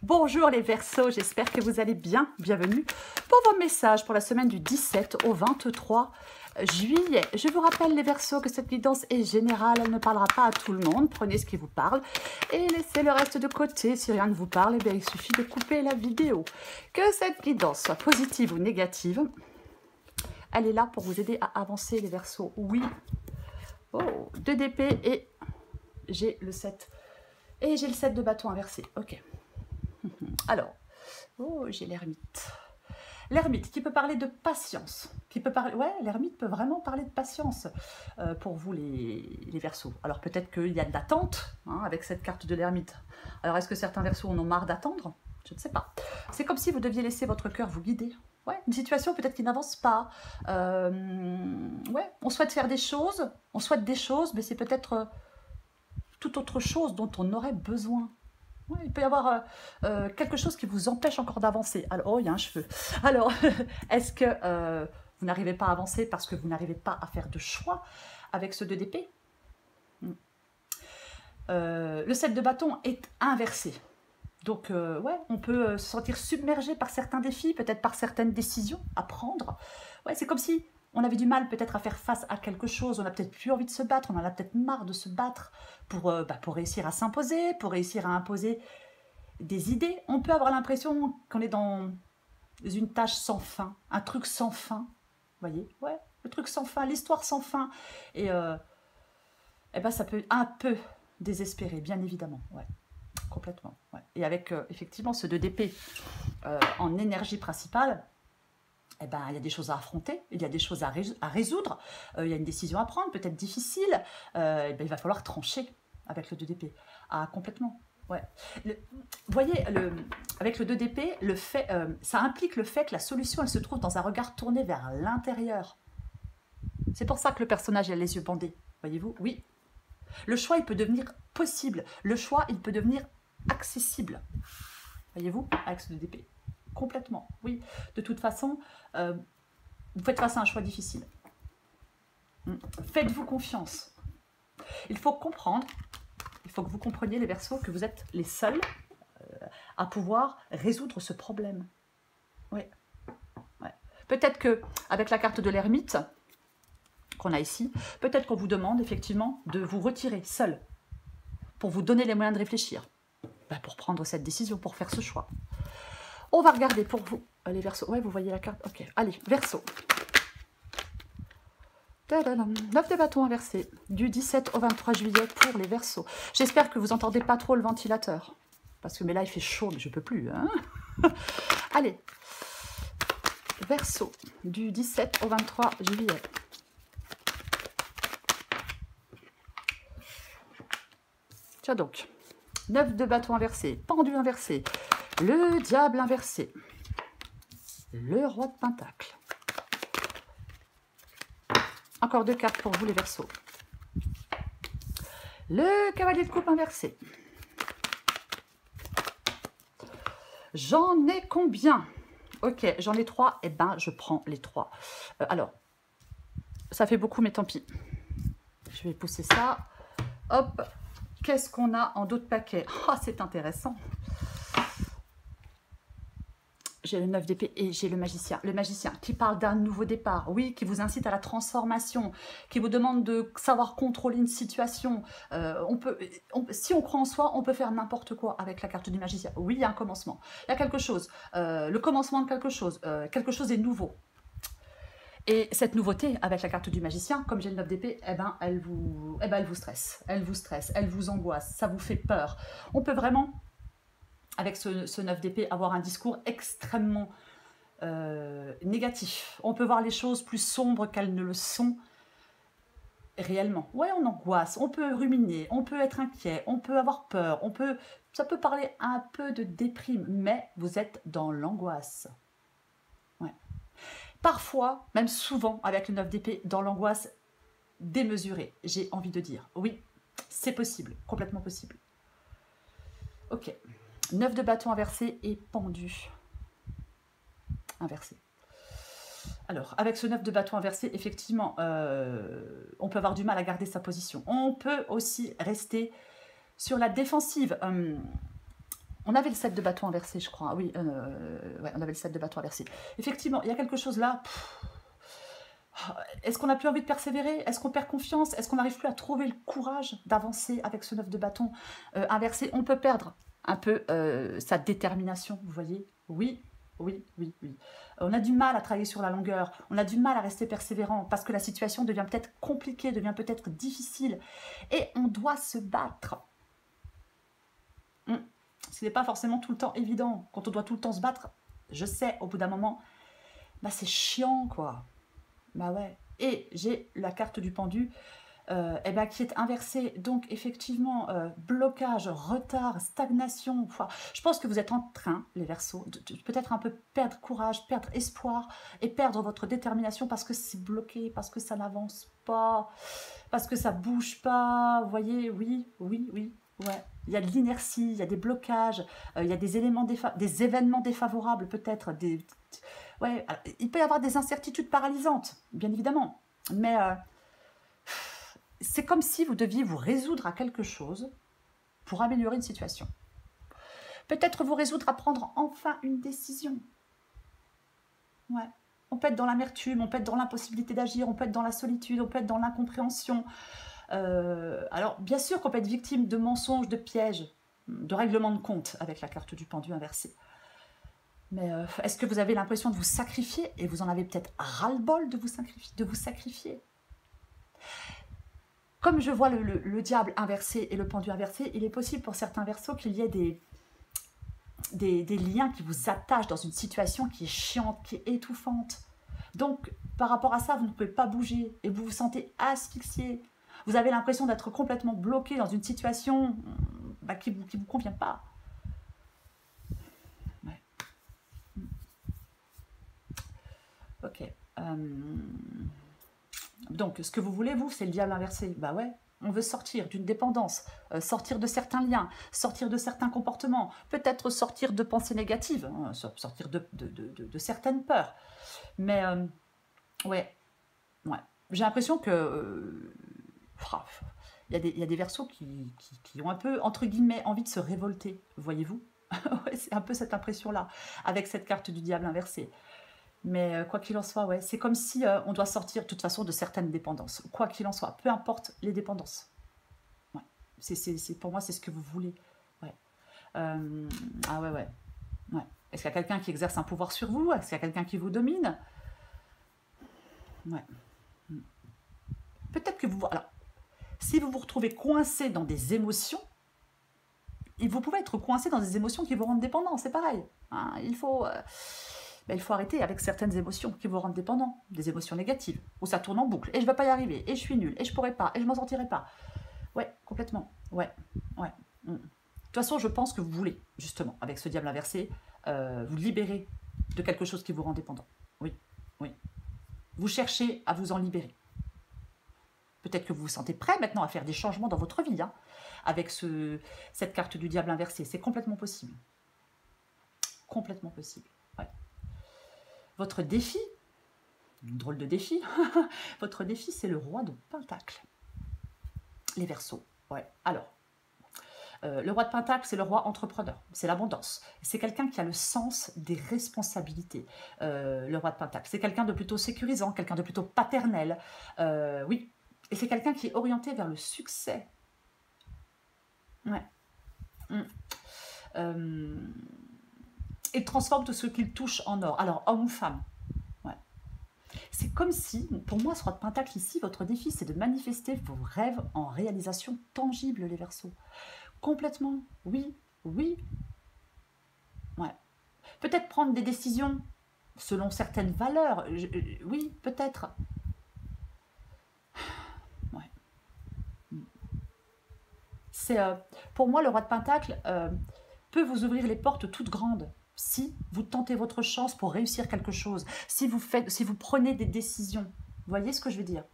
Bonjour les Verseaux, j'espère que vous allez bien. Bienvenue pour vos messages pour la semaine du 17 au 23 juillet. Je vous rappelle les Verseaux que cette guidance est générale, elle ne parlera pas à tout le monde. Prenez ce qui vous parle et laissez le reste de côté. Si rien ne vous parle, eh bien, il suffit de couper la vidéo. Que cette guidance soit positive ou négative, elle est là pour vous aider à avancer les Verseaux. Oui. Oh, 2 d'épée et j'ai le 7. Et j'ai le 7 de bâton inversé. Ok. Alors, oh, j'ai l'ermite. L'ermite qui peut parler de patience. Qui peut parler, ouais, l'ermite peut vraiment parler de patience pour vous les Verseaux. Alors peut-être qu'il y a de l'attente avec cette carte de l'ermite. Alors est-ce que certains Verseaux en ont marre d'attendre? Je ne sais pas. C'est comme si vous deviez laisser votre cœur vous guider. Ouais, une situation peut-être qui n'avance pas. Ouais, on souhaite faire des choses, mais c'est peut-être toute autre chose dont on aurait besoin. Ouais, il peut y avoir quelque chose qui vous empêche encore d'avancer. Alors, oh, il y a un cheveu. Alors, est-ce que vous n'arrivez pas à avancer parce que vous n'arrivez pas à faire de choix avec ce 2 d'épée? Le 7 de bâton est inversé. Donc, ouais, on peut se sentir submergé par certains défis, peut-être par certaines décisions à prendre. Ouais, c'est comme si on avait du mal peut-être à faire face à quelque chose, on n'a peut-être plus envie de se battre, on en a peut-être marre de se battre pour réussir à s'imposer, pour réussir à imposer des idées. On peut avoir l'impression qu'on est dans une tâche sans fin, un truc sans fin, vous voyez, ouais, le truc sans fin, l'histoire sans fin. Et ben, ça peut un peu désespérer, bien évidemment, ouais. Complètement. Ouais. Et avec effectivement ce 2 d'épée en énergie principale, eh ben, il y a des choses à affronter, il y a des choses à résoudre, il y a une décision à prendre, peut-être difficile, eh ben, il va falloir trancher avec le 2 d'épée. Ah, complètement. Ouais. Vous voyez, avec le 2 d'épée, ça implique le fait que la solution, elle se trouve dans un regard tourné vers l'intérieur. C'est pour ça que le personnage a les yeux bandés, voyez-vous? Oui. Le choix, il peut devenir possible. Le choix, il peut devenir accessible. Voyez-vous, avec ce 2 d'épée. Complètement, oui. De toute façon, vous faites face à un choix difficile. Faites-vous confiance. Il faut comprendre, il faut que vous compreniez les Verseaux que vous êtes les seuls à pouvoir résoudre ce problème. Oui. Ouais. Peut-être qu'avec la carte de l'ermite qu'on a ici, peut-être qu'on vous demande effectivement de vous retirer seul pour vous donner les moyens de réfléchir, pour prendre cette décision, pour faire ce choix. On va regarder pour vous les Verseaux. Ouais, vous voyez la carte. Ok, allez, Verseaux. 9 de bâton inversé du 17 au 23 juillet pour les Verseaux. J'espère que vous n'entendez pas trop le ventilateur. Parce que mais là, il fait chaud, mais je ne peux plus. Hein. Allez, Verseaux du 17 au 23 juillet. Tiens donc, 9 de bâton inversé, pendu inversé, le diable inversé, le roi de pentacle. Encore 2 cartes pour vous les Verseaux. Le cavalier de coupe inversé. J'en ai combien? Ok, j'en ai 3, et ben je prends les 3. Alors, ça fait beaucoup, mais tant pis. Je vais pousser ça. Hop. Qu'est-ce qu'on a en d'autres paquets? Oh, c'est intéressant. J'ai le 9 d'épée et j'ai le magicien. Le magicien qui parle d'un nouveau départ, oui, qui vous incite à la transformation, qui vous demande de savoir contrôler une situation. Si on croit en soi, on peut faire n'importe quoi avec la carte du magicien. Oui, il y a un commencement. Il y a quelque chose, le commencement de quelque chose est nouveau. Et cette nouveauté, avec la carte du magicien, comme j'ai le 9 d'épée, elle vous stresse, elle vous angoisse, ça vous fait peur. On peut vraiment, avec ce 9 d'épée, avoir un discours extrêmement négatif. On peut voir les choses plus sombres qu'elles ne le sont réellement. Ouais, on angoisse, on peut ruminer, on peut être inquiet, on peut avoir peur, ça peut parler un peu de déprime, mais vous êtes dans l'angoisse. Parfois, même souvent, avec le 9 d'épée, dans l'angoisse démesurée, j'ai envie de dire. Oui, c'est possible, complètement possible. Ok, 9 de bâton inversé et pendu. Inversé. Alors, avec ce 9 de bâton inversé, effectivement, on peut avoir du mal à garder sa position. On peut aussi rester sur la défensive. On avait le 7 de bâton inversé, je crois. Oui, ouais, on avait le 7 de bâton inversé. Effectivement, il y a quelque chose là. Est-ce qu'on n'a plus envie de persévérer? Est-ce qu'on perd confiance? Est-ce qu'on n'arrive plus à trouver le courage d'avancer avec ce 9 de bâton inversé? On peut perdre un peu sa détermination, vous voyez? Oui, oui, oui, oui. On a du mal à travailler sur la longueur, on a du mal à rester persévérant parce que la situation devient peut-être compliquée, devient peut-être difficile et on doit se battre. Ce n'est pas forcément tout le temps évident. Quand on doit tout le temps se battre, je sais, au bout d'un moment, bah c'est chiant, quoi. Bah ouais. Et j'ai la carte du pendu eh ben, qui est inversée. Donc, effectivement, blocage, retard, stagnation. Enfin, je pense que vous êtes en train, les Verseaux, de peut-être un peu perdre courage, perdre espoir et perdre votre détermination parce que c'est bloqué, parce que ça n'avance pas, parce que ça bouge pas. Vous voyez, oui, oui, oui. Ouais. Il y a de l'inertie, il y a des blocages, il y a des éléments des événements défavorables peut-être. Ouais, alors, il peut y avoir des incertitudes paralysantes, bien évidemment. Mais c'est comme si vous deviez vous résoudre à quelque chose pour améliorer une situation. Peut-être vous résoudre à prendre enfin une décision. Ouais. On peut être dans l'amertume, on peut être dans l'impossibilité d'agir, on peut être dans la solitude, on peut être dans l'incompréhension. Alors, bien sûr qu'on peut être victime de mensonges, de pièges, de règlements de compte avec la carte du pendu inversé. Mais est-ce que vous avez l'impression de vous sacrifier et vous en avez peut-être ras-le-bol de vous sacrifier? Comme je vois le diable inversé et le pendu inversé, il est possible pour certains Verseaux qu'il y ait des liens qui vous attachent dans une situation qui est chiante, qui est étouffante. Donc, par rapport à ça, vous ne pouvez pas bouger et vous vous sentez asphyxié. Vous avez l'impression d'être complètement bloqué dans une situation qui ne vous convient pas. Ouais. Ok. Donc, ce que vous voulez, vous, c'est le diable inversé. Bah ouais, on veut sortir d'une dépendance, sortir de certains liens, sortir de certains comportements, peut-être sortir de pensées négatives, hein, sortir de certaines peurs. Mais, ouais, ouais. J'ai l'impression que... il y a des Verseaux qui ont un peu, entre guillemets, envie de se révolter, voyez-vous? Ouais, c'est un peu cette impression-là, avec cette carte du diable inversé. Mais quoi qu'il en soit, ouais, c'est comme si on doit sortir de toute façon de certaines dépendances. Quoi qu'il en soit, peu importe les dépendances. Ouais. Pour moi, c'est ce que vous voulez. Ouais. Ah ouais, ouais. Ouais. Est-ce qu'il y a quelqu'un qui exerce un pouvoir sur vous? Est-ce qu'il y a quelqu'un qui vous domine? Ouais. Peut-être que vous... Alors, si vous vous retrouvez coincé dans des émotions, et vous pouvez être coincé dans des émotions qui vous rendent dépendant, c'est pareil. Hein, il faut arrêter avec certaines émotions qui vous rendent dépendant, des émotions négatives, où ça tourne en boucle, et je ne vais pas y arriver, et je suis nulle, et je ne pourrai pas, et je ne m'en sortirai pas. Ouais, complètement. Ouais, ouais. De toute façon, je pense que vous voulez, justement, avec ce diable inversé, vous libérer de quelque chose qui vous rend dépendant. Oui, oui. Vous cherchez à vous en libérer. Peut-être que vous vous sentez prêt maintenant à faire des changements dans votre vie, hein, avec cette carte du diable inversé. C'est complètement possible. Complètement possible. Ouais. Votre défi, drôle de défi, votre défi, c'est le roi de Pentacle. Les Verseaux. Ouais. Alors, le roi de Pentacle, c'est le roi entrepreneur, c'est l'abondance. C'est quelqu'un qui a le sens des responsabilités, le roi de Pentacle. C'est quelqu'un de plutôt sécurisant, quelqu'un de plutôt paternel. Oui, et c'est quelqu'un qui est orienté vers le succès. Ouais. Il transforme tout ce qu'il touche en or. Alors, homme ou femme. Ouais. C'est comme si, pour moi, ce roi de Pentacle ici, votre défi, c'est de manifester vos rêves en réalisation tangible, les Verseaux. Complètement, oui, oui. Ouais. Peut-être prendre des décisions selon certaines valeurs. Oui, peut-être. Ouais. C'est, pour moi, le roi de Pentacle peut vous ouvrir les portes toutes grandes si vous tentez votre chance pour réussir quelque chose, si vous prenez des décisions. Vous voyez ce que je veux dire?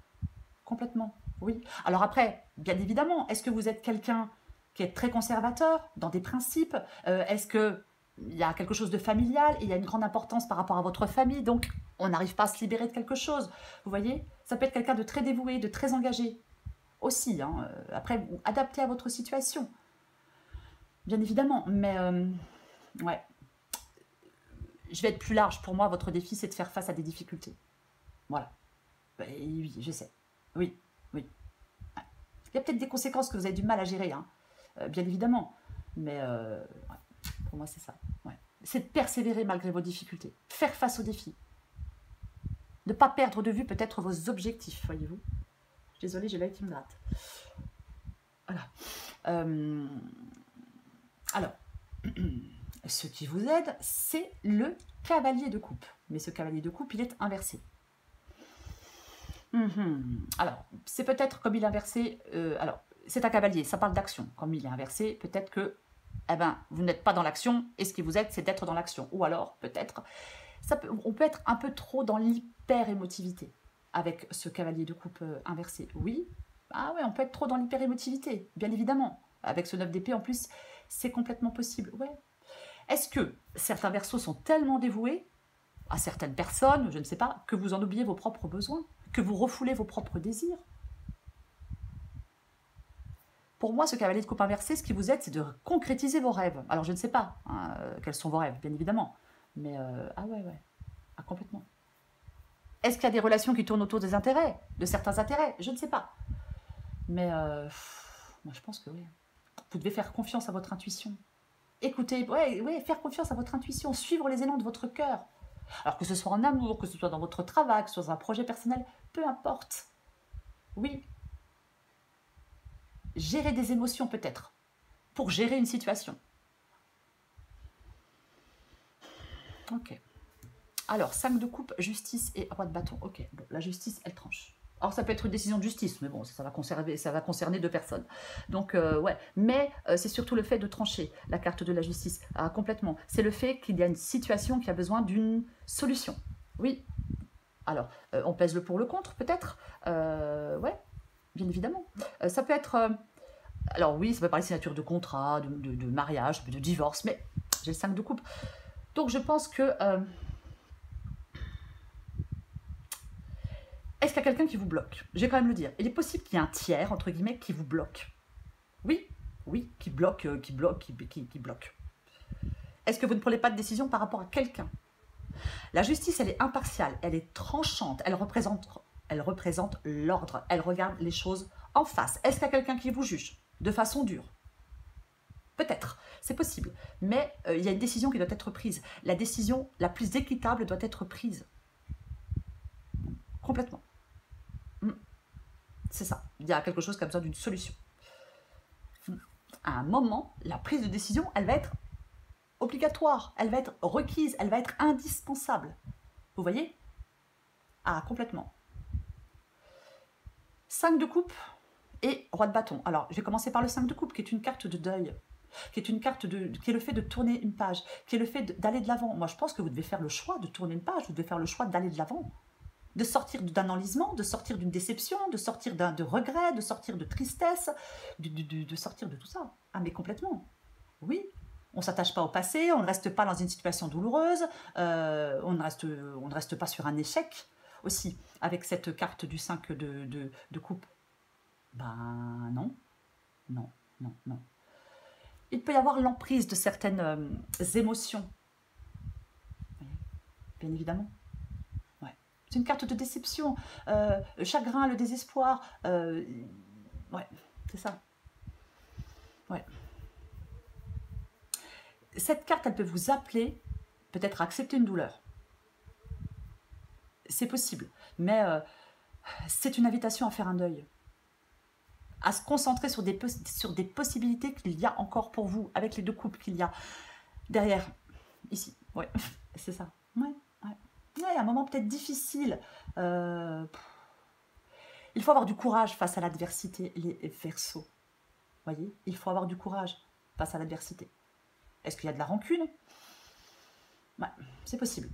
Complètement, oui. Alors après, bien évidemment, est-ce que vous êtes quelqu'un qui est très conservateur dans des principes? Est-ce qu'il y a quelque chose de familial et il y a une grande importance par rapport à votre famille, donc on n'arrive pas à se libérer de quelque chose? Vous voyez? Ça peut être quelqu'un de très dévoué, de très engagé aussi. Hein. Après, adapté à votre situation. bien évidemment, mais ouais, je vais être plus large. Pour moi, votre défi, c'est de faire face à des difficultés. Voilà. Et oui, je sais. Oui, oui. Ouais. Il y a peut-être des conséquences que vous avez du mal à gérer, hein, bien évidemment. Mais ouais, pour moi, c'est ça. Ouais. C'est de persévérer malgré vos difficultés. Faire face aux défis. Ne pas perdre de vue peut-être vos objectifs, voyez-vous. Désolée, j'ai l'œil qui me gratte. Voilà. Alors, ce qui vous aide, c'est le cavalier de coupe. Mais ce cavalier de coupe, il est inversé. Alors, c'est peut-être comme il est inversé. Alors, c'est un cavalier, ça parle d'action. Comme il est inversé, peut-être que eh ben, vous n'êtes pas dans l'action et ce qui vous aide, c'est d'être dans l'action. Ou alors, peut-être, on peut être un peu trop dans l'hyper-émotivité avec ce cavalier de coupe inversé. Oui, ah ouais, on peut être trop dans l'hyper-émotivité, bien évidemment. Avec ce 9 d'épée, en plus, c'est complètement possible. Ouais. Est-ce que certains versos sont tellement dévoués à certaines personnes, je ne sais pas, que vous en oubliez vos propres besoins, que vous refoulez vos propres désirs? Pour moi, ce cavalier de coupe inversé, ce qui vous aide, c'est de concrétiser vos rêves. Alors, je ne sais pas hein, quels sont vos rêves, bien évidemment. Mais, ah ouais, ouais. Ah, complètement. Est-ce qu'il y a des relations qui tournent autour des intérêts, de certains intérêts? Je ne sais pas. Mais, moi, je pense que oui. Vous devez faire confiance à votre intuition. Écoutez, ouais, faire confiance à votre intuition, suivre les élans de votre cœur. Alors que ce soit en amour, que ce soit dans votre travail, que ce soit dans un projet personnel, peu importe. Oui. Gérer des émotions peut-être, pour gérer une situation. Ok. Alors, 5 de coupe, justice et roi de bâton. Ok, bon, la justice, elle tranche. Alors, ça peut être une décision de justice, mais bon, ça va concerner deux personnes. Donc, ouais. Mais c'est surtout le fait de trancher la carte de la justice, complètement. C'est le fait qu'il y a une situation qui a besoin d'une solution. Oui. Alors, on pèse le pour le contre, peut-être. Ouais, bien évidemment. Ça peut être... alors oui, ça peut parler de signature de contrat, de mariage, de divorce, mais j'ai le 5 de coupe. Donc, je pense que... est-ce qu'il y a quelqu'un qui vous bloque? Je vais quand même le dire. Il est possible qu'il y ait un tiers, entre guillemets, qui vous bloque. Oui, oui, qui bloque, qui bloque. Est-ce que vous ne prenez pas de décision par rapport à quelqu'un? La justice, elle est impartiale, elle est tranchante, elle représente l'ordre, elle regarde les choses en face. Est-ce qu'il y a quelqu'un qui vous juge de façon dure? Peut-être, c'est possible. Mais il y a une décision qui doit être prise. La décision la plus équitable doit être prise. Complètement. C'est ça. Il y a quelque chose comme ça d'une solution. À un moment, la prise de décision, elle va être obligatoire, elle va être requise, elle va être indispensable. Vous voyez? Ah, complètement. 5 de coupe et roi de bâton. Alors, je vais commencer par le 5 de coupe, qui est une carte de deuil, qui est une carte qui est le fait de tourner une page, qui est le fait d'aller de l'avant. Moi, je pense que vous devez faire le choix de tourner une page, vous devez faire le choix d'aller de l'avant. De sortir d'un enlisement, de sortir d'une déception, de sortir de regret, de sortir de tristesse, de sortir de tout ça. Ah, mais complètement. Oui, on ne s'attache pas au passé, on ne reste pas dans une situation douloureuse, on ne reste pas sur un échec aussi, avec cette carte du 5 de coupe. Ben non, non, non, non. Il peut y avoir l'emprise de certaines émotions, bien évidemment. C'est une carte de déception, le chagrin, le désespoir. Ouais, c'est ça. Ouais. Cette carte, elle peut vous appeler, peut-être à accepter une douleur. C'est possible, mais c'est une invitation à faire un deuil. À se concentrer sur des possibilités qu'il y a encore pour vous, avec les deux coupes qu'il y a derrière, ici. Ouais, c'est ça. Ouais. Ouais, un moment peut-être difficile. Il faut avoir du courage face à l'adversité, les Verseaux. Voyez, il faut avoir du courage face à l'adversité. Est-ce qu'il y a de la rancune? Ouais, c'est possible.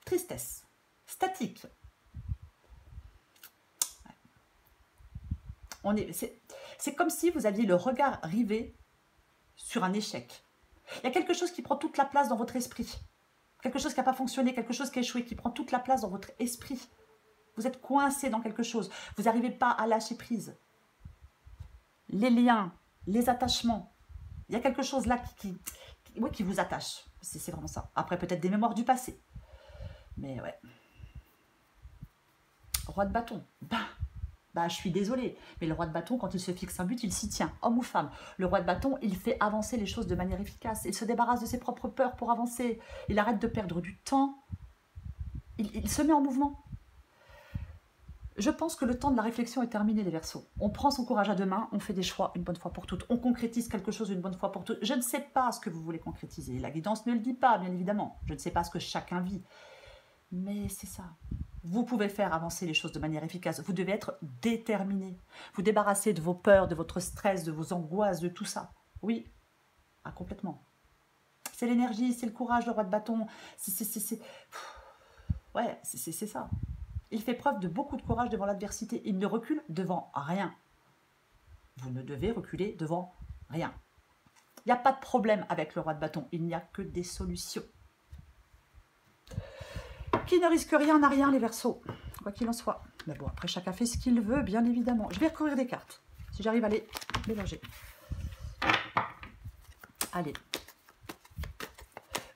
Tristesse, statique. Ouais. C'est comme si vous aviez le regard rivé sur un échec. Il y a quelque chose qui prend toute la place dans votre esprit. Quelque chose qui n'a pas fonctionné, quelque chose qui a échoué, qui prend toute la place dans votre esprit. Vous êtes coincé dans quelque chose. Vous n'arrivez pas à lâcher prise. Les liens, les attachements, Il y a quelque chose là ouais, qui vous attache. C'est vraiment ça. Après, peut-être des mémoires du passé. Mais ouais. Roi de bâton. Bah, je suis désolée, mais le roi de bâton, quand il se fixe un but, il s'y tient, homme ou femme. Le roi de bâton, il fait avancer les choses de manière efficace. Il se débarrasse de ses propres peurs pour avancer. Il arrête de perdre du temps. Il se met en mouvement. Je pense que le temps de la réflexion est terminé, les Verseaux. On prend son courage à deux mains, on fait des choix une bonne fois pour toutes. On concrétise quelque chose une bonne fois pour toutes. Je ne sais pas ce que vous voulez concrétiser. La guidance ne le dit pas, bien évidemment. Je ne sais pas ce que chacun vit. Mais c'est ça. Vous pouvez faire avancer les choses de manière efficace. Vous devez être déterminé. Vous débarrasser de vos peurs, de votre stress, de vos angoisses, de tout ça. Oui, complètement. C'est l'énergie, c'est le courage, le roi de bâton. Ouais, c'est ça. Il fait preuve de beaucoup de courage devant l'adversité. Il ne recule devant rien. Vous ne devez reculer devant rien. Il n'y a pas de problème avec le roi de bâton. Il n'y a que des solutions. Qui ne risque rien n'a rien, les Verseaux, quoi qu'il en soit. Mais bon, après, chacun fait ce qu'il veut, bien évidemment. Je vais recouvrir des cartes, si j'arrive à les mélanger. Allez.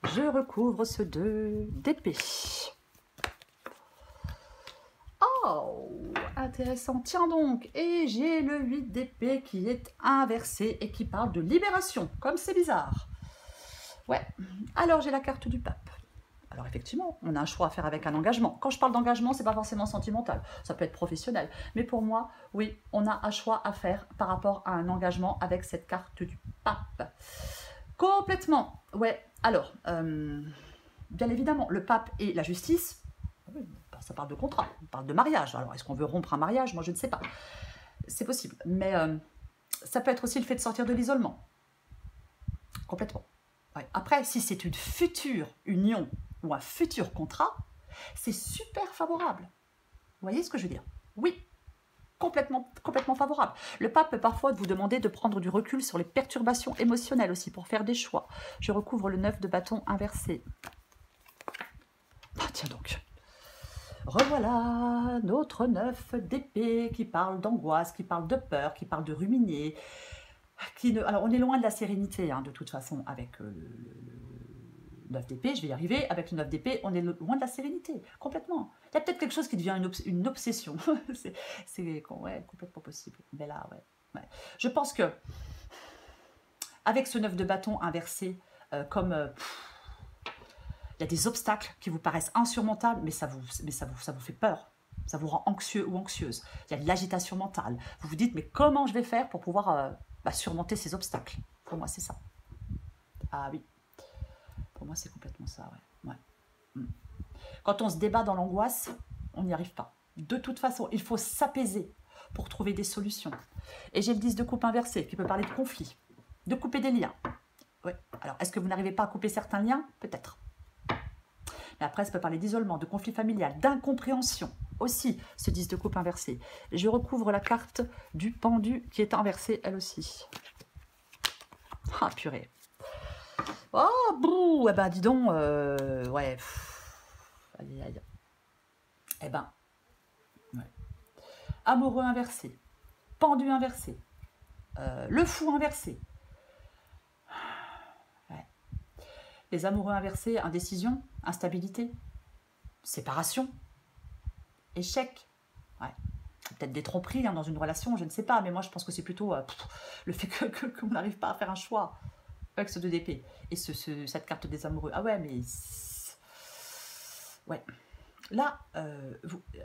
Je recouvre ce 2 d'épée. Oh, intéressant. Tiens donc, et j'ai le 8 d'épée qui est inversé et qui parle de libération, comme c'est bizarre. Ouais, alors j'ai la carte du pape. Alors effectivement, on a un choix à faire avec un engagement. Quand je parle d'engagement, c'est pas forcément sentimental, ça peut être professionnel. Mais pour moi, oui, on a un choix à faire par rapport à un engagement avec cette carte du pape. Complètement, ouais. Alors, bien évidemment, le pape et la justice, ça parle de contrat, on parle de mariage. Alors, est-ce qu'on veut rompre un mariage? Moi, je ne sais pas. C'est possible, mais ça peut être aussi le fait de sortir de l'isolement. Complètement. Ouais. Après, si c'est une future union ou un futur contrat, c'est super favorable. Vous voyez ce que je veux dire? Oui, complètement favorable. Le pape peut parfois vous demander de prendre du recul sur les perturbations émotionnelles aussi pour faire des choix. Je recouvre le 9 de bâton inversé. Ah, tiens donc. Revoilà notre 9 d'épée qui parle d'angoisse, qui parle de peur, qui parle de ruminer. Alors, on est loin de la sérénité, hein, de toute façon, avec le 9 d'épée, je vais y arriver. Avec le 9 d'épée, on est loin de la sérénité, complètement. Il y a peut-être quelque chose qui devient une obsession. C'est ouais, complètement possible. Mais là, ouais. Je pense que, avec ce 9 de bâton inversé, comme il y a des obstacles qui vous paraissent insurmontables, mais ça vous fait peur. Ça vous rend anxieux ou anxieuse. Il y a de l'agitation mentale. Vous vous dites, mais comment je vais faire pour pouvoir surmonter ces obstacles? Pour moi, c'est ça. Ah oui. Pour moi, c'est complètement ça, ouais. Quand on se débat dans l'angoisse, on n'y arrive pas. De toute façon, il faut s'apaiser pour trouver des solutions. Et j'ai le 10 de coupe inversé qui peut parler de conflit, de couper des liens. Ouais. Alors, est-ce que vous n'arrivez pas à couper certains liens? Peut-être. Mais après, ça peut parler d'isolement, de conflit familial, d'incompréhension. Aussi, ce 10 de coupe inversé. Je recouvre la carte du pendu qui est inversée, elle aussi. Ah, purée. Oh, bouh, eh ben, dis donc, ouais. Aïe, aïe. Eh ben, ouais. Amoureux inversé, pendu inversé, le fou inversé. Ouais. Les amoureux inversés, indécision, instabilité, séparation, échec. Ouais. Peut-être des tromperies hein, dans une relation, je ne sais pas, mais moi je pense que c'est plutôt le fait qu'on n'arrive pas à faire un choix avec ce 2 d'épée et cette carte des amoureux. Ah ouais, mais... Ouais. Là,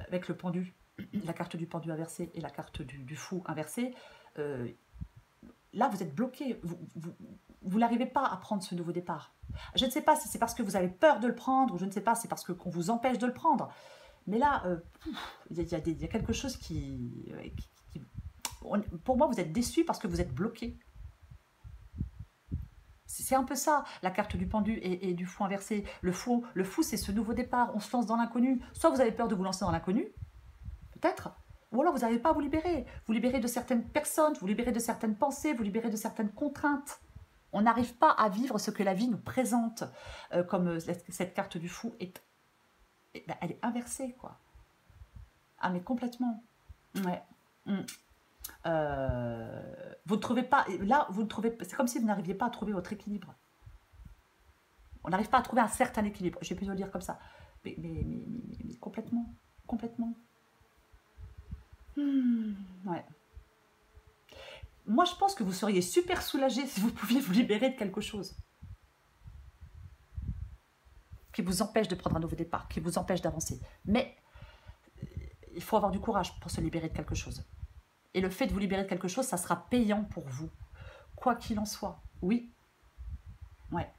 avec le pendu, la carte du pendu inversé et la carte du fou inversé, là vous êtes bloqué, vous n'arrivez pas à prendre ce nouveau départ. Je ne sais pas si c'est parce que vous avez peur de le prendre, ou je ne sais pas si c'est parce qu'on vous empêche de le prendre. Mais là, il y a quelque chose pour moi, vous êtes déçu parce que vous êtes bloqué. C'est un peu ça, la carte du pendu et du fou inversé. Le fou, c'est ce nouveau départ. On se lance dans l'inconnu. Soit vous avez peur de vous lancer dans l'inconnu, peut-être, ou alors vous n'arrivez pas à vous libérer. Vous libérer de certaines personnes, vous libérer de certaines pensées, vous libérer de certaines contraintes. On n'arrive pas à vivre ce que la vie nous présente, comme cette carte du fou ben, elle est inversée, quoi. Ah, mais complètement. Ouais. Vous ne trouvez pas, là, vous ne trouvez, c'est comme si vous n'arriviez pas à trouver votre équilibre. On n'arrive pas à trouver un certain équilibre, je vais plutôt le dire comme ça. Mais complètement, complètement. Ouais. Moi, je pense que vous seriez super soulagé si vous pouviez vous libérer de quelque chose qui vous empêche de prendre un nouveau départ, qui vous empêche d'avancer. Mais il faut avoir du courage pour se libérer de quelque chose. Et le fait de vous libérer de quelque chose, ça sera payant pour vous. Quoi qu'il en soit. Oui. Ouais.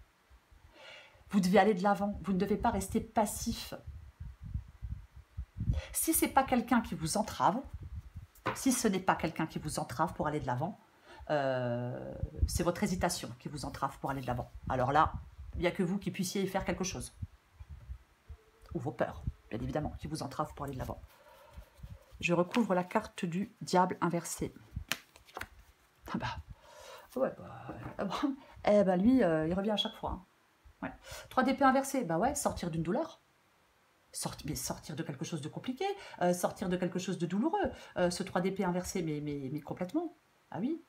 Vous devez aller de l'avant. Vous ne devez pas rester passif. Si ce n'est pas quelqu'un qui vous entrave, si ce n'est pas quelqu'un qui vous entrave pour aller de l'avant, c'est votre hésitation qui vous entrave pour aller de l'avant. Alors là, il n'y a que vous qui puissiez y faire quelque chose. Ou vos peurs, bien évidemment, qui vous entravent pour aller de l'avant. Je recouvre la carte du diable inversé. Ah bah, ouais, lui, il revient à chaque fois. Hein. Ouais. 3 d'épée inversé, bah ouais, sortir d'une douleur. Sortir de quelque chose de compliqué, sortir de quelque chose de douloureux. Ce 3 d'épée inversé, mais complètement. Ah oui,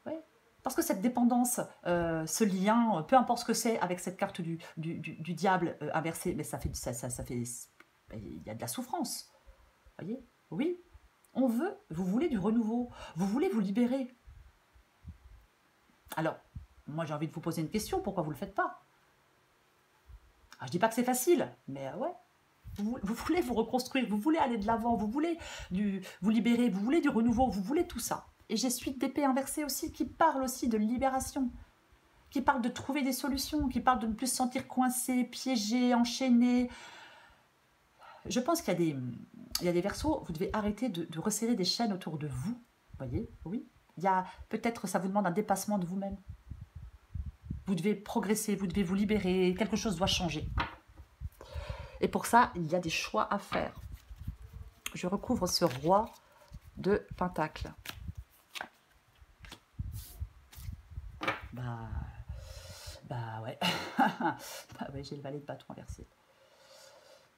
ouais. Parce que cette dépendance, ce lien, peu importe ce que c'est avec cette carte du diable inversé, mais ça fait, il y a de la souffrance. Vous voyez? Oui, vous voulez du renouveau, vous voulez vous libérer. Alors, moi j'ai envie de vous poser une question, pourquoi vous ne le faites pas? Je ne dis pas que c'est facile, mais ouais. Vous voulez vous reconstruire, vous voulez aller de l'avant, vous voulez vous libérer, vous voulez du renouveau, vous voulez tout ça. Et j'ai suite d'épée inversée aussi qui parle aussi de libération, qui parle de trouver des solutions, qui parle de ne plus se sentir coincé, piégé, enchaîné. Je pense qu'il y a des Verseaux, vous devez arrêter de resserrer des chaînes autour de vous. Vous voyez? Oui. Il y a peut-être, ça vous demande un dépassement de vous-même. Vous devez progresser, vous devez vous libérer, quelque chose doit changer. Et pour ça, il y a des choix à faire. Je recouvre ce roi de Pentacles. Bah ouais. Bah ouais, j'ai le valet de bâton inversé.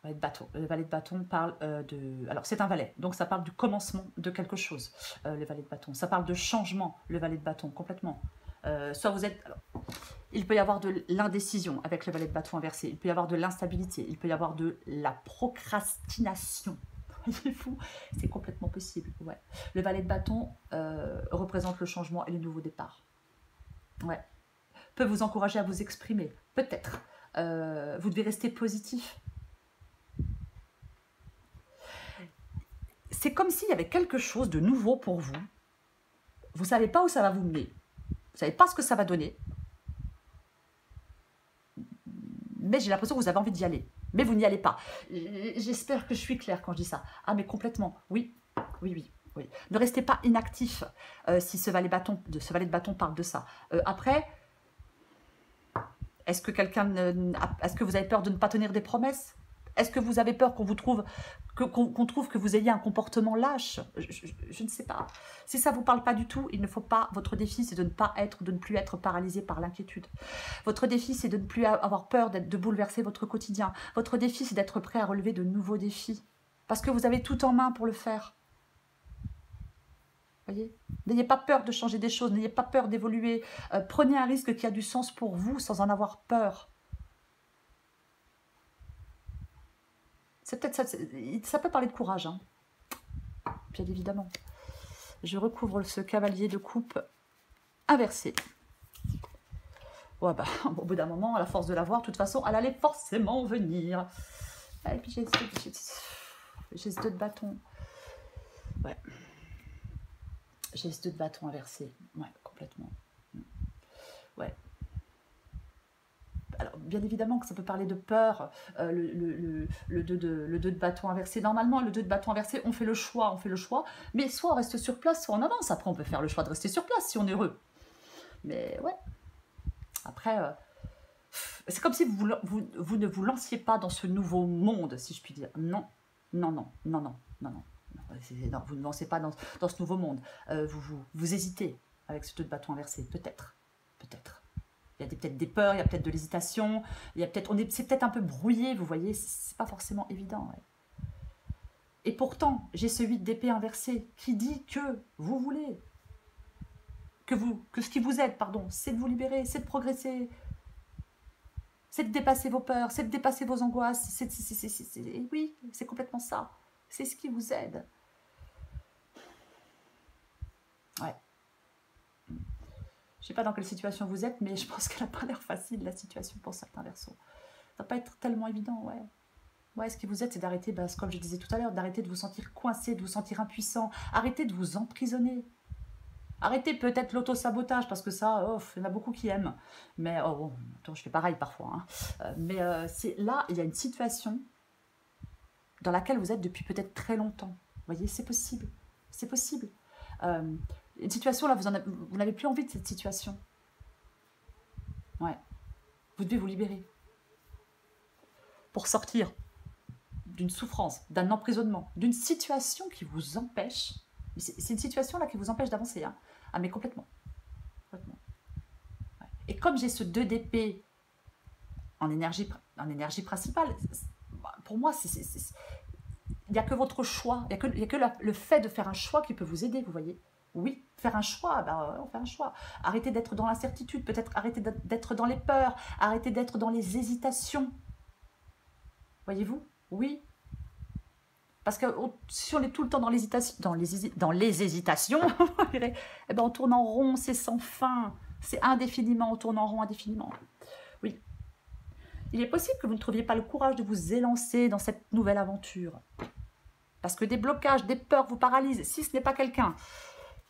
Le valet de bâton parle de... Alors, c'est un valet, donc ça parle du commencement de quelque chose, le valet de bâton. Ça parle de changement, le valet de bâton, complètement. Soit vous êtes... Alors, il peut y avoir de l'indécision avec le valet de bâton inversé. Il peut y avoir de l'instabilité. Il peut y avoir de la procrastination. Voyez-vous, c'est complètement possible. Ouais. Le valet de bâton représente le changement et le nouveau départ. Ouais. Peut vous encourager à vous exprimer. Peut-être. Vous devez rester positif. C'est comme s'il y avait quelque chose de nouveau pour vous. Vous ne savez pas où ça va vous mener. Vous ne savez pas ce que ça va donner. Mais j'ai l'impression que vous avez envie d'y aller. Mais vous n'y allez pas. J'espère que je suis claire quand je dis ça. Ah, mais complètement. Oui. Ne restez pas inactif si ce valet de bâton parle de ça. Après, est-ce que vous avez peur de ne pas tenir des promesses? Est-ce que vous avez peur qu'on trouve que vous ayez un comportement lâche? Je ne sais pas. Si ça ne vous parle pas du tout, il ne faut pas... Votre défi, c'est de ne plus être paralysé par l'inquiétude. Votre défi, c'est de ne plus avoir peur de bouleverser votre quotidien. Votre défi, c'est d'être prêt à relever de nouveaux défis. Parce que vous avez tout en main pour le faire. Voyez, n'ayez pas peur de changer des choses, n'ayez pas peur d'évoluer. Prenez un risque qui a du sens pour vous sans en avoir peur. C'est peut-être ça peut parler de courage, hein. Bien évidemment. Je recouvre ce cavalier de coupe inversé. Ouais, bah, au bout d'un moment, à la force de la voir, de toute façon, elle allait forcément venir. Et puis j'ai ce 2 de bâton. Ouais. J'ai ce 2 de bâton inversé. Ouais, complètement. Ouais. Alors, bien évidemment que ça peut parler de peur, le 2 de bâton inversé. Normalement, le 2 de bâton inversé, on fait le choix, mais soit on reste sur place, soit on avance. Après, on peut faire le choix de rester sur place si on est heureux. Mais ouais. Après, c'est comme si vous ne vous lanciez pas dans ce nouveau monde, si je puis dire. Non. Non, vous ne lancez pas dans ce nouveau monde. Vous hésitez avec ce 2 de bâton inversé, peut-être. Il y a peut-être des peurs, il y a peut-être de l'hésitation, c'est peut-être un peu brouillé, vous voyez, c'est pas forcément évident. Ouais. Et pourtant, j'ai ce 8 d'épée inversé qui dit que vous voulez, que ce qui vous aide, pardon, c'est de vous libérer, c'est de progresser, c'est de dépasser vos peurs, c'est de dépasser vos angoisses. Oui, c'est complètement ça. C'est ce qui vous aide. Ouais. Je ne sais pas dans quelle situation vous êtes, mais je pense qu'elle n'a pas l'air facile, la situation pour certains Verseaux. Ça va pas être tellement évident, ouais. Ouais, ce qui vous aide, c'est d'arrêter, comme je disais tout à l'heure, d'arrêter de vous sentir coincé, de vous sentir impuissant. Arrêtez de vous emprisonner. Arrêtez peut-être l'auto-sabotage, parce que ça, oh, il y en a beaucoup qui aiment. Mais, oh, bon, attends, je fais pareil parfois. Hein. Mais là, il y a une situation dans laquelle vous êtes depuis peut-être très longtemps. Vous voyez, c'est possible. C'est possible. Une situation, là, vous n'avez plus envie de cette situation. Ouais. Vous devez vous libérer. Pour sortir d'une souffrance, d'un emprisonnement, d'une situation qui vous empêche. C'est une situation là qui vous empêche d'avancer. Hein. Ah, mais complètement. Complètement. Ouais. Et comme j'ai ce 2 d'épée en énergie principale, pour moi, il n'y a que votre choix. Il n'y a que le fait de faire un choix qui peut vous aider, vous voyez. Oui, faire un choix, on fait un choix. Arrêtez d'être dans l'incertitude, peut-être arrêtez d'être dans les peurs, arrêtez d'être dans les hésitations. Voyez-vous? Oui. Parce que si on est tout le temps dans les hésitations, eh ben on tourne en rond, c'est sans fin. C'est indéfiniment, on tourne en rond indéfiniment. Oui. Il est possible que vous ne trouviez pas le courage de vous élancer dans cette nouvelle aventure. Parce que des blocages, des peurs vous paralysent, si ce n'est pas quelqu'un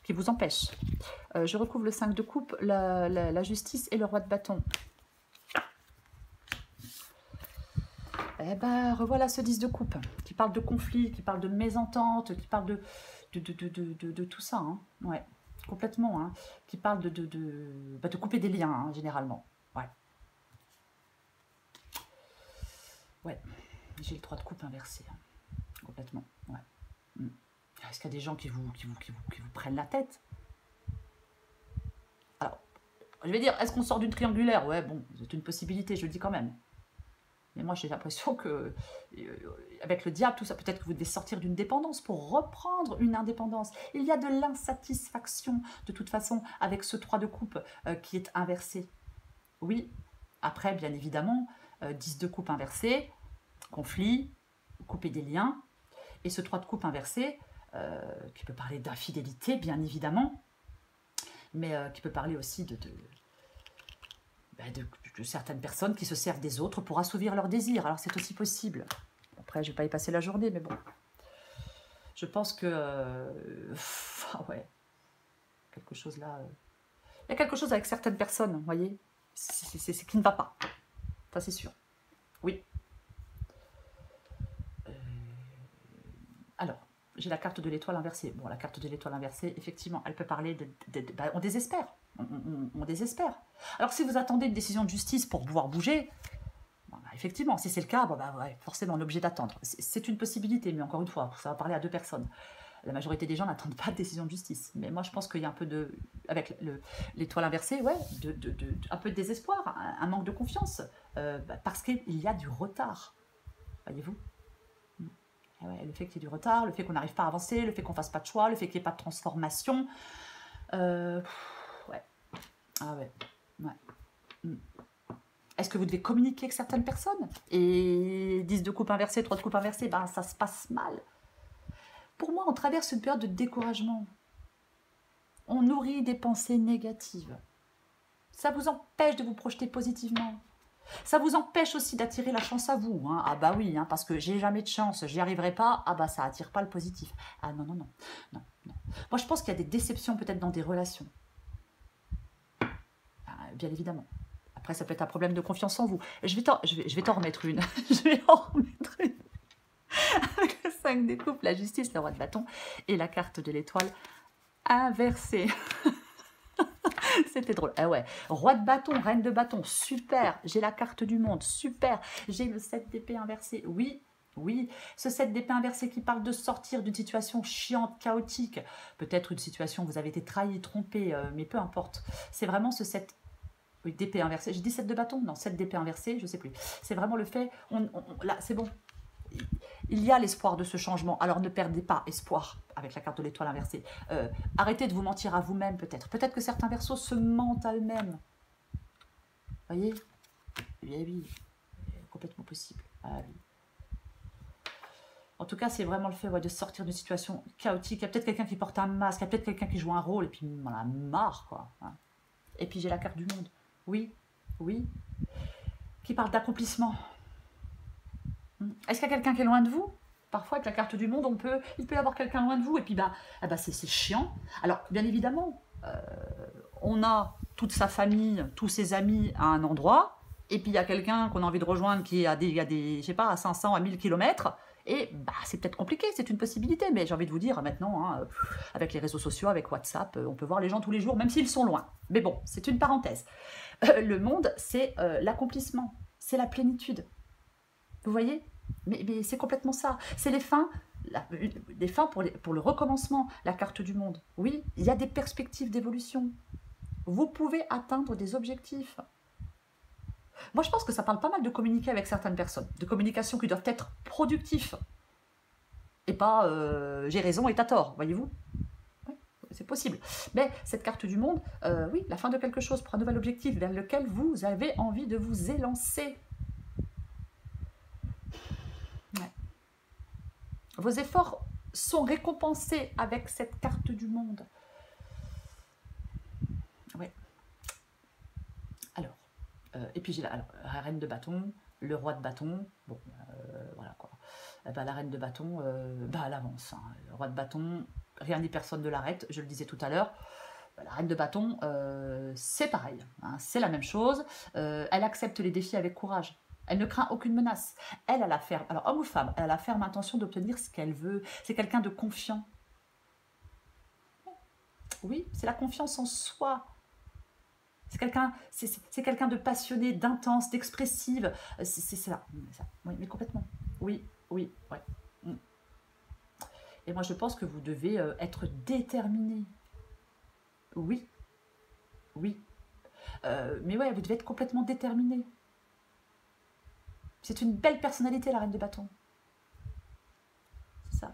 qui vous empêche. Je recouvre le 5 de coupe, la justice et le roi de bâton. Eh ben, revoilà ce 10 de coupe, qui parle de conflit, qui parle de mésentente, qui parle de tout ça. Hein. Ouais, complètement. Hein. Qui parle de couper des liens, hein, généralement. Ouais. Ouais, j'ai le 3 de coupe inversé. Hein. Complètement. Ouais. Est-ce qu'il y a des gens qui vous prennent la tête? Alors, je vais dire, est-ce qu'on sort d'une triangulaire? Ouais, bon, c'est une possibilité, je le dis quand même. Mais moi, j'ai l'impression que, avec le diable, tout ça, peut-être que vous devez sortir d'une dépendance pour reprendre une indépendance. Il y a de l'insatisfaction, de toute façon, avec ce 3 de coupe qui est inversé. Oui, après, bien évidemment, 10 de coupe inversé, conflit, couper des liens. Et ce 3 de coupe inversé, qui peut parler d'infidélité, bien évidemment, mais qui peut parler aussi de certaines personnes qui se servent des autres pour assouvir leurs désirs. Alors c'est aussi possible. Après, je ne vais pas y passer la journée, mais bon. Je pense que... ouais. Quelque chose là... Il y a quelque chose avec certaines personnes, vous voyez. C'est qui ne va pas. Ça, c'est sûr. Oui. Alors, j'ai la carte de l'étoile inversée. Bon, la carte de l'étoile inversée, effectivement, elle peut parler on désespère. On désespère. Alors, si vous attendez une décision de justice pour pouvoir bouger, effectivement, si c'est le cas, ouais, forcément, on est obligé d'attendre. C'est une possibilité, mais encore une fois, ça va parler à 2 personnes. La majorité des gens n'attendent pas de décision de justice. Mais moi, je pense qu'il y a un peu de... Avec l'étoile inversée, ouais, un peu de désespoir, un manque de confiance, parce qu'il y a du retard. Voyez-vous? Ouais, le fait qu'il y ait du retard, le fait qu'on n'arrive pas à avancer, le fait qu'on ne fasse pas de choix, le fait qu'il n'y ait pas de transformation. Ouais. Ah ouais. Ouais. Est-ce que vous devez communiquer avec certaines personnes? Et 10 de coupe inversée, 3 de coupe inversée, ça se passe mal. Pour moi, on traverse une période de découragement. On nourrit des pensées négatives. Ça vous empêche de vous projeter positivement. Ça vous empêche aussi d'attirer la chance à vous. Hein. Ah bah oui, hein, parce que j'ai jamais de chance, j'y arriverai pas. Ah bah ça attire pas le positif. Ah non, non, non. Non, non. Moi, je pense qu'il y a des déceptions peut-être dans des relations. Bien évidemment. Après, ça peut être un problème de confiance en vous. Je vais t'en remettre une. Je vais en remettre une. Avec le 5 des coupes, la justice, le roi de bâton et la carte de l'étoile inversée. C'était drôle. Ah ouais. Roi de bâton, reine de bâton, super. J'ai la carte du monde, super. J'ai le 7 d'épée inversé. Oui, oui. Ce 7 d'épée inversé qui parle de sortir d'une situation chiante, chaotique. Peut-être une situation où vous avez été trahi, trompé, mais peu importe. C'est vraiment ce 7 d'épée inversé. J'ai dit 7 de bâton? Non, 7 d'épée inversé, je ne sais plus. C'est vraiment le fait... là, c'est bon. il y a l'espoir de ce changement. Alors ne perdez pas espoir avec la carte de l'étoile inversée. Arrêtez de vous mentir à vous-même peut-être. Peut-être que certains Verseaux se mentent à eux-mêmes. Voyez? Oui, oui, complètement possible. Ah, oui. En tout cas, c'est vraiment le fait de sortir d'une situation chaotique. Il y a peut-être quelqu'un qui porte un masque, il y a peut-être quelqu'un qui joue un rôle, et puis on en a marre, quoi. Et puis j'ai la carte du monde. Oui, oui. Qui parle d'accomplissement. Est-ce qu'il y a quelqu'un qui est loin de vous? Parfois, avec la carte du monde, il peut y avoir quelqu'un loin de vous, et puis c'est chiant. Alors, bien évidemment, on a toute sa famille, tous ses amis à un endroit, et puis il y a quelqu'un qu'on a envie de rejoindre qui est à je sais pas, à 500, à 1000 km, et c'est peut-être compliqué, c'est une possibilité, mais j'ai envie de vous dire maintenant, avec les réseaux sociaux, avec WhatsApp, on peut voir les gens tous les jours, même s'ils sont loin. Mais bon, c'est une parenthèse. Le monde, c'est l'accomplissement, c'est la plénitude. Vous voyez? Mais c'est complètement ça. C'est les fins pour le recommencement, la carte du monde. Oui, il y a des perspectives d'évolution. Vous pouvez atteindre des objectifs. Moi, je pense que ça parle pas mal de communiquer avec certaines personnes, de communication qui doivent être productifs. Et pas j'ai raison et t'as tort, voyez-vous? Oui, c'est possible. Mais cette carte du monde, oui, la fin de quelque chose pour un nouvel objectif vers lequel vous avez envie de vous élancer. Ouais. Vos efforts sont récompensés avec cette carte du monde. Ouais. Alors, et puis j'ai la reine de bâton, le roi de bâton, bon, voilà quoi. La reine de bâton, elle avance. Hein. Le roi de bâton, rien ni personne ne l'arrête, je le disais tout à l'heure. La reine de bâton, c'est pareil, hein, c'est la même chose. Elle accepte les défis avec courage. Elle ne craint aucune menace. Elle a la ferme, alors homme ou femme, elle a la ferme intention d'obtenir ce qu'elle veut. C'est quelqu'un de confiant. Oui, c'est la confiance en soi. C'est quelqu'un de passionné, d'intense, d'expressive. C'est ça. Oui, mais complètement. Oui, oui, ouais. Et moi, je pense que vous devez être déterminé. Oui, oui. Mais ouais, vous devez être complètement déterminé. C'est une belle personnalité, la reine de bâton. C'est ça.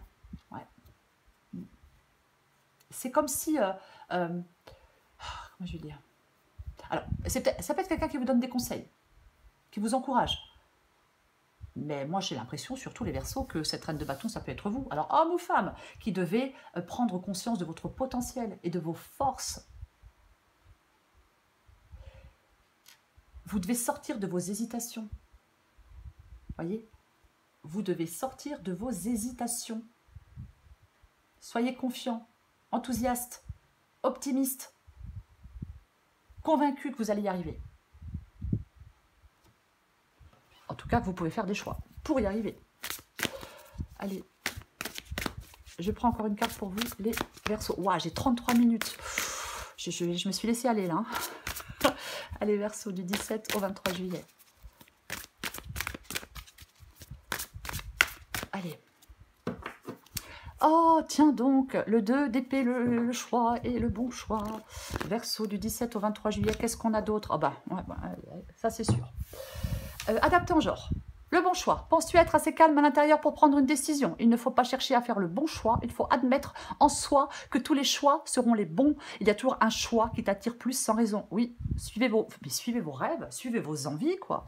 Ouais. C'est comme si... comment je vais dire? Alors, ça peut être quelqu'un qui vous donne des conseils, qui vous encourage. Mais moi, j'ai l'impression, surtout les Verseaux, que cette reine de bâton, ça peut être vous. Alors, homme ou femme, qui devez prendre conscience de votre potentiel et de vos forces. Vous devez sortir de vos hésitations. Voyez? Vous devez sortir de vos hésitations. Soyez confiant, enthousiaste, optimiste, convaincu que vous allez y arriver. En tout cas, vous pouvez faire des choix pour y arriver. Allez, je prends encore une carte pour vous, les Verseaux. Ouah, j'ai 33 minutes. Je me suis laissée aller là. Allez, Verseaux, du 17 au 23 juillet. Allez. Oh, tiens donc, le 2 d'épée, le choix et le bon choix. Verseau du 17 au 23 juillet, qu'est-ce qu'on a d'autre? Oh ça c'est sûr. Adapté en genre. Le bon choix. Penses-tu être assez calme à l'intérieur pour prendre une décision? Il ne faut pas chercher à faire le bon choix. Il faut admettre en soi que tous les choix seront les bons. Il y a toujours un choix qui t'attire plus sans raison. Oui, suivez vos rêves, suivez vos envies, quoi.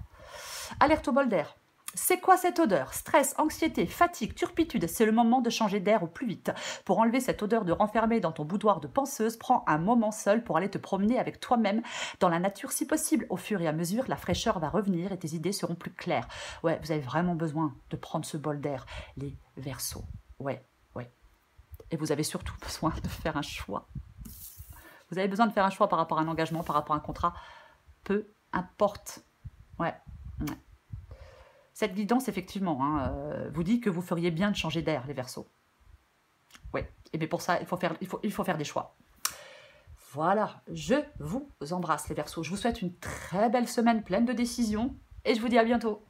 Alerte au bol d'air. C'est quoi cette odeur? Stress, anxiété, fatigue, turpitude. C'est le moment de changer d'air au plus vite. Pour enlever cette odeur de renfermé dans ton boudoir de penseuse, prends un moment seul pour aller te promener avec toi-même dans la nature si possible. Au fur et à mesure, la fraîcheur va revenir et tes idées seront plus claires. Ouais, vous avez vraiment besoin de prendre ce bol d'air, les Verseaux. Ouais, ouais. Et vous avez surtout besoin de faire un choix. Vous avez besoin de faire un choix par rapport à un engagement, par rapport à un contrat. Peu importe. Ouais, ouais. Cette guidance, effectivement, vous dit que vous feriez bien de changer d'air, les Verseaux. Oui, et bien pour ça, il faut faire des choix. Voilà, je vous embrasse, les Verseaux. Je vous souhaite une très belle semaine pleine de décisions et je vous dis à bientôt.